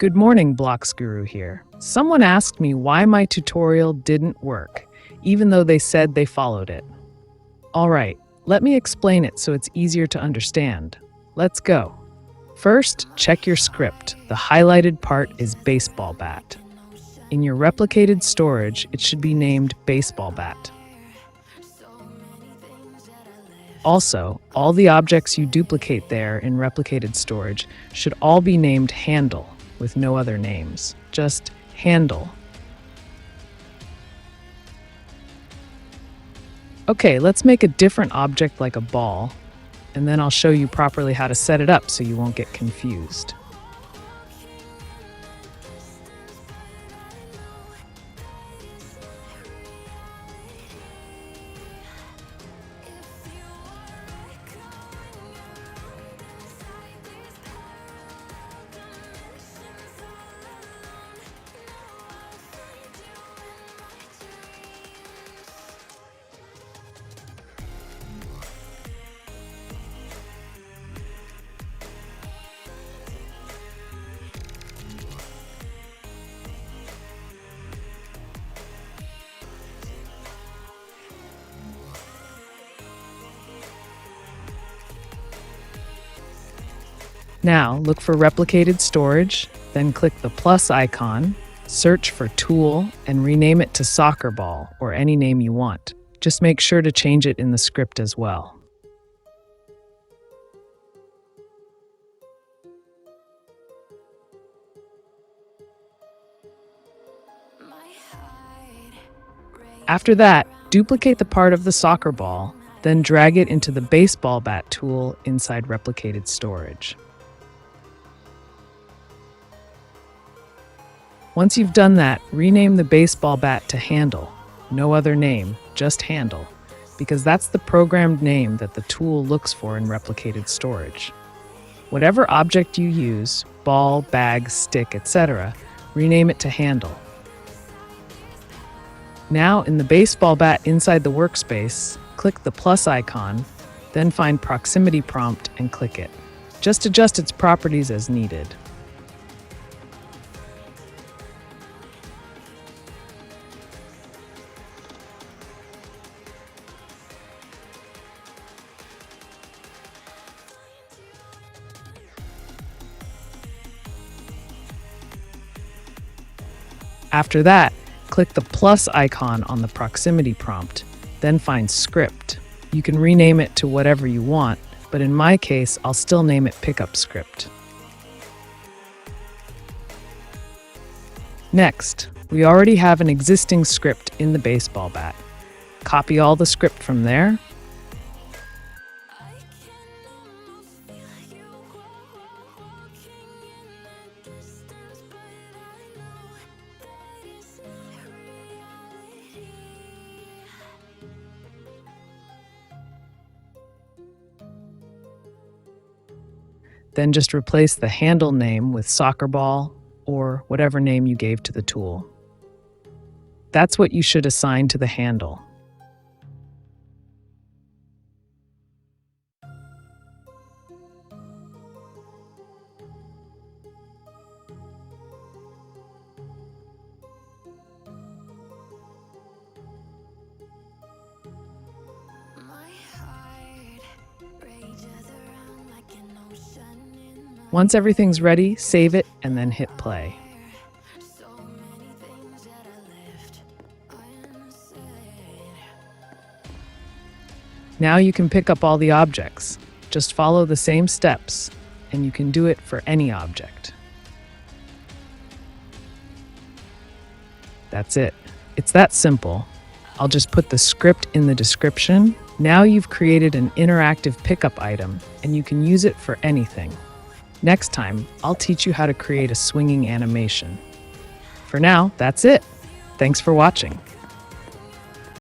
Good morning, Blocks Guru here. Someone asked me why my tutorial didn't work, even though they said they followed it. All right, let me explain it so it's easier to understand. Let's go. First, check your script. The highlighted part is baseball bat. In your replicated storage, it should be named baseball bat. Also, all the objects you duplicate there in replicated storage should all be named handle, with no other names, just handle. Okay, let's make a different object like a ball, and then I'll show you properly how to set it up so you won't get confused. Now, look for replicated storage, then click the plus icon, search for tool, and rename it to SoccerBall or any name you want. Just make sure to change it in the script as well. After that, duplicate the part of the soccer ball, then drag it into the baseball bat tool inside replicated storage. Once you've done that, rename the baseball bat to handle. No other name, just handle, because that's the programmed name that the tool looks for in replicated storage. Whatever object you use, ball, bag, stick, etc., rename it to handle. Now, in the baseball bat inside the workspace, click the plus icon, then find ProximityPrompt and click it. Just adjust its properties as needed. After that, click the plus icon on the proximity prompt, then find script. You can rename it to whatever you want, but in my case, I'll still name it pickup script. Next, we already have an existing script in the baseball bat. Copy all the script from there. Then just replace the handle name with SoccerBall or whatever name you gave to the tool. That's what you should assign to the handle. Once everything's ready, save it and then hit play. Now you can pick up all the objects. Just follow the same steps, and you can do it for any object. That's it. It's that simple. I'll just put the script in the description. Now you've created an interactive pickup item, and you can use it for anything. Next time, I'll teach you how to create a swinging animation. For now, that's it. Thanks for watching.